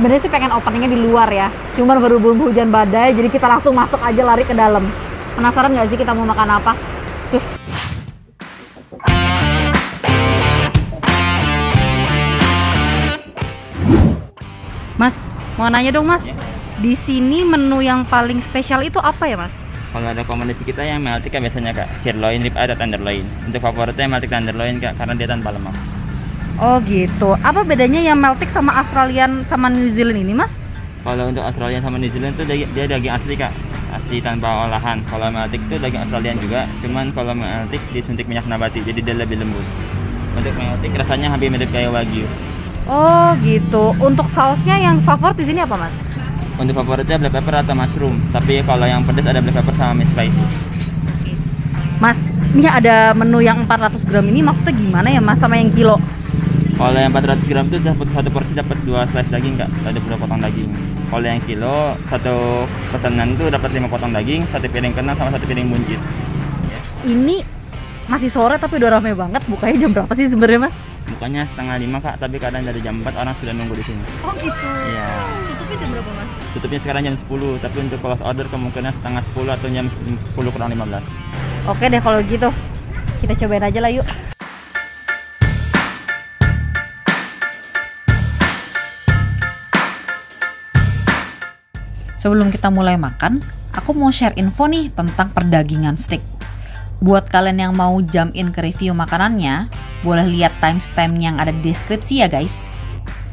Sebenarnya sih pengen openingnya di luar ya. Cuman berhubung hujan badai, jadi kita langsung masuk aja lari ke dalam. Penasaran nggak sih kita mau makan apa? Cus. Mas, mau nanya dong Mas. Di sini menu yang paling spesial itu apa ya Mas? Kalau ada rekomendasi kita yang meltik kan biasanya kak, sirloin, rib eye, atau tenderloin. Untuk favoritnya meltik tenderloin kak, karena dia tanpa lemak. Oh gitu. Apa bedanya yang meltik sama Australian sama New Zealand ini Mas? Kalau untuk Australian sama New Zealand tuh dia daging asli kak, asli tanpa olahan. Kalau meltik tuh daging Australian juga, cuman kalau meltik disuntik minyak nabati, jadi dia lebih lembut. Untuk meltik rasanya hampir mirip kayak wagyu. Oh gitu. Untuk sausnya yang favorit di sini apa Mas? Untuk favoritnya black pepper atau mushroom, tapi kalau yang pedas ada black pepper sama mint spicy. Mas, ini ada menu yang 400 gram ini maksudnya gimana ya Mas sama yang kilo? Kalau yang 400 gram itu satu porsi dapat 2 slice daging kak, ada 2 potong daging. Kalau yang kilo, satu pesanan itu dapat 5 potong daging, 1 piring kentang sama 1 piring buncis. Ini masih sore tapi udah rame banget. Bukanya jam berapa sih sebenarnya Mas? Bukannya setengah 5 kak, tapi kadang dari jam 4 orang sudah nunggu di sini. Oh gitu. Iya. Tutupnya jam berapa Mas? Tutupnya sekarang jam 10, tapi untuk close order kemungkinan setengah 10 atau jam 10 kurang 15. Oke deh kalau gitu. Kita cobain aja lah yuk. Sebelum kita mulai makan, aku mau share info nih tentang perdagingan steak. Buat kalian yang mau jump in ke review makanannya, boleh lihat timestamp yang ada di deskripsi ya guys.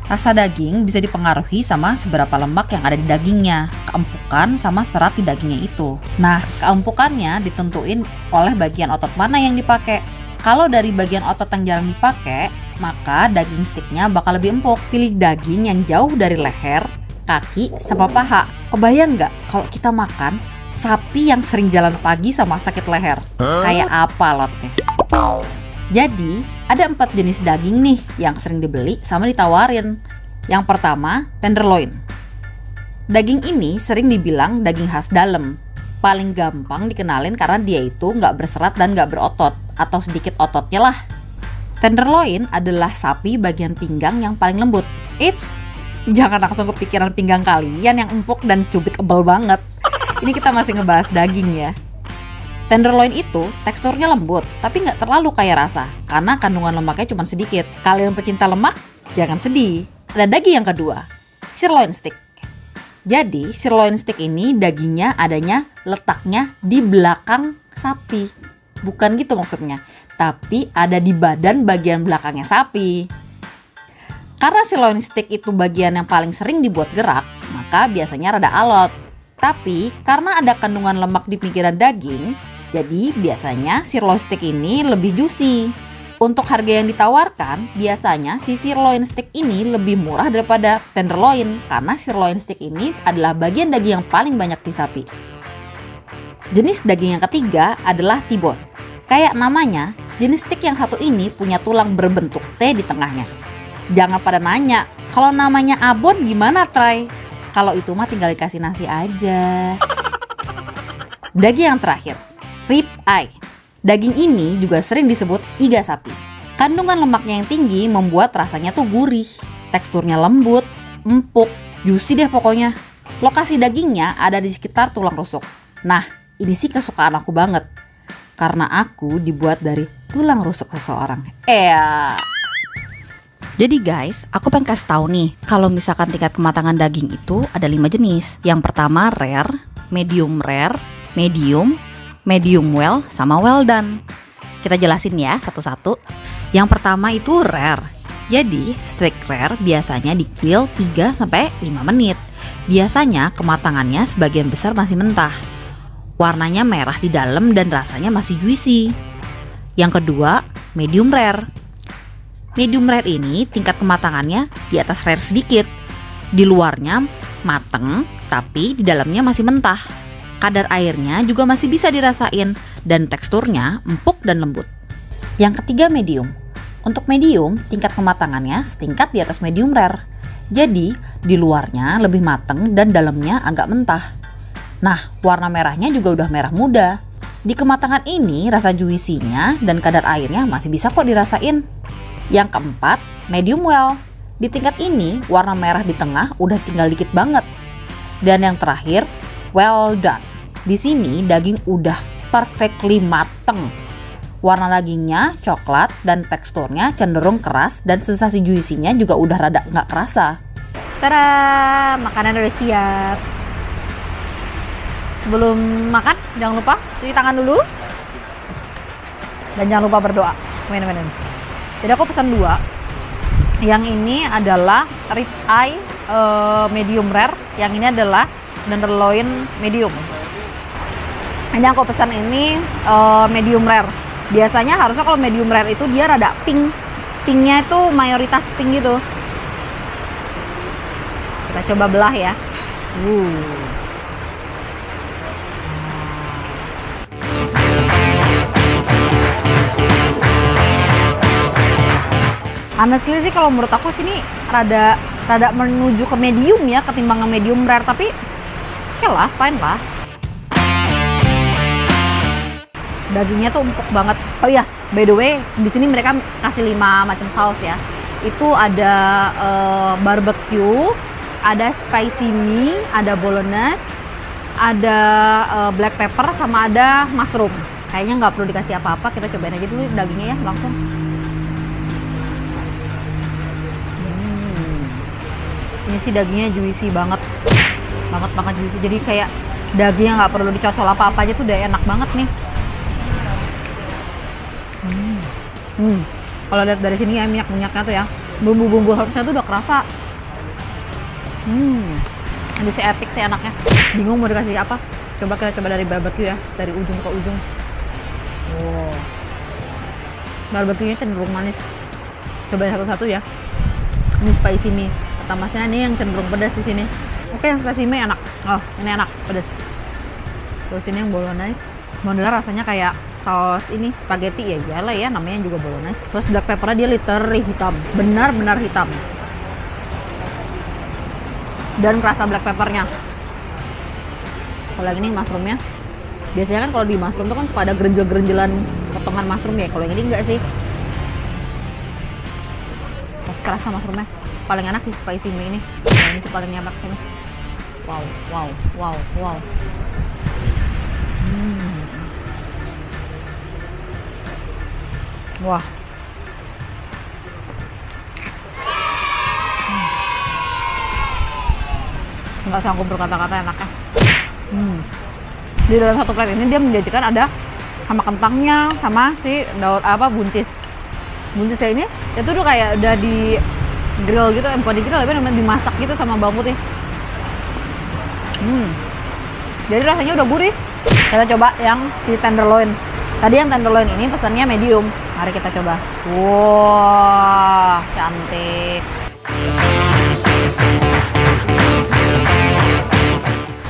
Rasa daging bisa dipengaruhi sama seberapa lemak yang ada di dagingnya, keempukan sama serat di dagingnya itu. Nah, keempukannya ditentuin oleh bagian otot mana yang dipakai. Kalau dari bagian otot yang jarang dipakai, maka daging steaknya bakal lebih empuk. Pilih daging yang jauh dari leher, kaki, sama paha. Kebayang nggak kalau kita makan sapi yang sering jalan pagi sama sakit leher? Kayak apa lotnya? Jadi, ada 4 jenis daging nih yang sering dibeli sama ditawarin. Yang pertama, tenderloin. Daging ini sering dibilang daging khas dalam. Paling gampang dikenalin karena dia itu nggak berserat dan nggak berotot, atau sedikit ototnya lah. Tenderloin adalah sapi bagian pinggang yang paling lembut. Jangan langsung kepikiran pinggang kalian yang empuk dan cubit-ebal banget. Ini kita masih ngebahas daging ya. Tenderloin itu teksturnya lembut, tapi nggak terlalu kaya rasa, karena kandungan lemaknya cuma sedikit. Kalian pecinta lemak, jangan sedih. Ada daging yang kedua, sirloin steak. Jadi, sirloin steak ini dagingnya letaknya di belakang sapi. Bukan gitu maksudnya, tapi ada di badan bagian belakangnya sapi. Karena sirloin steak itu bagian yang paling sering dibuat gerak, maka biasanya rada alot. Tapi karena ada kandungan lemak di pinggiran daging, jadi biasanya sirloin steak ini lebih juicy. Untuk harga yang ditawarkan, biasanya si sirloin steak ini lebih murah daripada tenderloin, karena sirloin steak ini adalah bagian daging yang paling banyak di sapi. Jenis daging yang ketiga adalah T-bone. Kayak namanya, jenis steak yang satu ini punya tulang berbentuk T di tengahnya. Jangan pada nanya, kalau namanya abon gimana Try? Kalau itu mah tinggal dikasih nasi aja. Daging yang terakhir, rib eye. Daging ini juga sering disebut iga sapi. Kandungan lemaknya yang tinggi membuat rasanya tuh gurih. Teksturnya lembut, empuk, juicy deh pokoknya. Lokasi dagingnya ada di sekitar tulang rusuk. Nah, ini sih kesukaan aku banget. Karena aku dibuat dari tulang rusuk seseorang. Jadi guys, aku pengen kasih tahu nih, kalau misalkan tingkat kematangan daging itu ada 5 jenis. Yang pertama rare, medium, medium well, sama well done. Kita jelasin ya satu-satu. Yang pertama itu rare. Jadi steak rare biasanya di grill 3-5 menit. Biasanya kematangannya sebagian besar masih mentah. Warnanya merah di dalam dan rasanya masih juicy. Yang kedua, medium rare. Medium rare ini tingkat kematangannya di atas rare sedikit. Di luarnya mateng, tapi di dalamnya masih mentah. Kadar airnya juga masih bisa dirasain dan teksturnya empuk dan lembut. Yang ketiga medium. Untuk medium, tingkat kematangannya setingkat di atas medium rare. Jadi, di luarnya lebih mateng dan dalamnya agak mentah. Nah, warna merahnya juga udah merah muda. Di kematangan ini rasa juicy-nya dan kadar airnya masih bisa kok dirasain. Yang keempat, medium well. Di tingkat ini, warna merah di tengah udah tinggal dikit banget. Dan yang terakhir, well done. Di sini daging udah perfectly mateng. Warna dagingnya coklat dan teksturnya cenderung keras dan sensasi juicy-nya juga udah rada nggak kerasa. Tada, makanan udah siap. Sebelum makan, jangan lupa cuci tangan dulu. Dan jangan lupa berdoa. Main-main. Jadi aku pesan 2. Yang ini adalah rib eye medium rare. Yang ini adalah tenderloin medium. Ini aku pesan ini medium rare. Biasanya harusnya kalau medium rare itu dia rada pink. Pinknya itu mayoritas pink gitu. Kita coba belah ya. Honestly sih kalau menurut aku sini rada menuju ke medium ya ketimbang ke medium rare, tapi oke lah, fine lah. Dagingnya tuh empuk banget. Oh iya, by the way, di sini mereka kasih 5 macam saus ya. Itu ada barbecue, ada spicy mie, ada bolognese, ada black pepper, sama ada mushroom. Kayaknya nggak perlu dikasih apa-apa, kita cobain aja dulu dagingnya ya langsung. Ini sih dagingnya juicy banget juicy. Jadi kayak dagingnya nggak perlu dicocol apa-apa aja tuh udah enak banget nih. Kalau lihat dari sini ya minyaknya tuh ya, bumbu-bumbu harusnya tuh udah kerasa. Ini si epic sih anaknya. Bingung mau dikasih apa. Kita coba dari barbecue ya, dari ujung ke ujung. Wow. Barbecue-nya cenderung manis. Cobain satu-satu ya. Ini spicy mie. Kata masnya ini yang cenderung pedas di sini. Oke, spicy mie enak. Oh, ini enak, pedas. Terus ini yang bolognese. Modelnya rasanya kayak saus ini spaghetti ya, iyalah ya, namanya juga bolognese. Terus black peppernya dia literally hitam, benar-benar hitam. Dan kerasa black peppernya. Kalau yang ini mushroomnya, biasanya kan kalau di mushroom tuh kan suka ada gerenjel-gerenjelan potongan mushroom ya. Kalau yang ini enggak sih. Kerasa mushroomnya. Paling enak di spicy mie ini. Nah, ini sih paling enak ini. Wow. Wah. Nggak sanggup berkata-kata enaknya. Di dalam satu plate ini dia menjanjikan ada sama kentangnya, sama si daun buncis. Buncisnya ini itu tuh kayak udah di grill gitu, bukan di grill tapi namanya dimasak gitu sama bawang putih. Jadi rasanya udah gurih. Kita coba yang si tenderloin. Tadi yang tenderloin ini pesannya medium. Mari kita coba. Wah, cantik.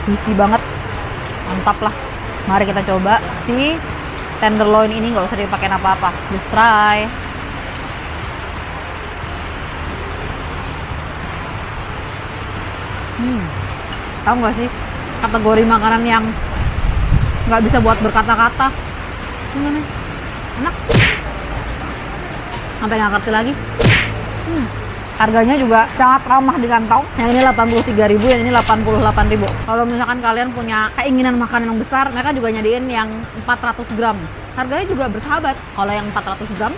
Juicy banget. Mantap lah. Mari kita coba si tenderloin ini, nggak usah dipakai apa-apa. Just try. Tahu nggak sih kategori makanan yang nggak bisa buat berkata-kata? Enak. Sampai nggak ngerti lagi. Harganya juga sangat ramah di kantong. Yang ini 83.000, yang ini 88.000. Kalau misalkan kalian punya keinginan makanan yang besar, mereka juga nyediain yang 400 gram. Harganya juga bersahabat. Kalau yang 400 gram,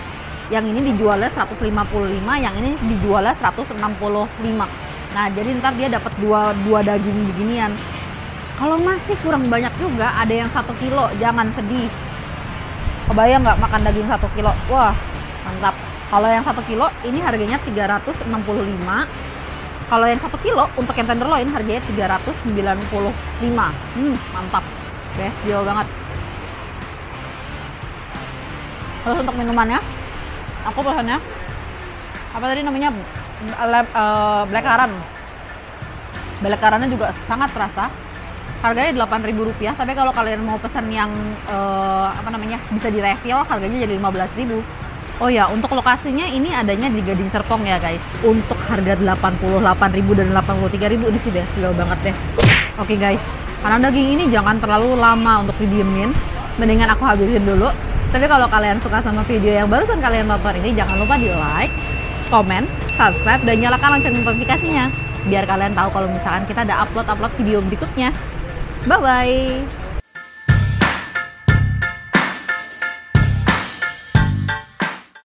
yang ini dijualnya 155, yang ini dijualnya 165. Nah, jadi ntar dia dapat dua daging beginian. Kalau masih kurang banyak juga, ada yang 1 kilo, jangan sedih. Kebayang nggak makan daging 1 kilo? Wah, mantap. Kalau yang 1 kilo, ini harganya 365. Kalau yang 1 kilo, untuk yang tenderloin harganya 395. Mantap. Best deal banget. Terus untuk minumannya, aku pesannya, apa tadi namanya? Black currant. Black currantnya juga sangat terasa. Harganya Rp8.000, tapi kalau kalian mau pesan yang bisa direfill, harganya jadi Rp15.000. Oh ya, untuk lokasinya ini adanya di Gading Serpong ya guys. Untuk harga Rp88.000 dan Rp83.000 ini sih best deal banget deh. Oke guys, karena daging ini jangan terlalu lama untuk didiemin, mendingan aku habisin dulu. Tapi kalau kalian suka sama video yang barusan kalian tonton ini, jangan lupa di like, komen, subscribe dan nyalakan lonceng notifikasinya biar kalian tahu kalau misalkan kita ada upload video berikutnya. Bye bye.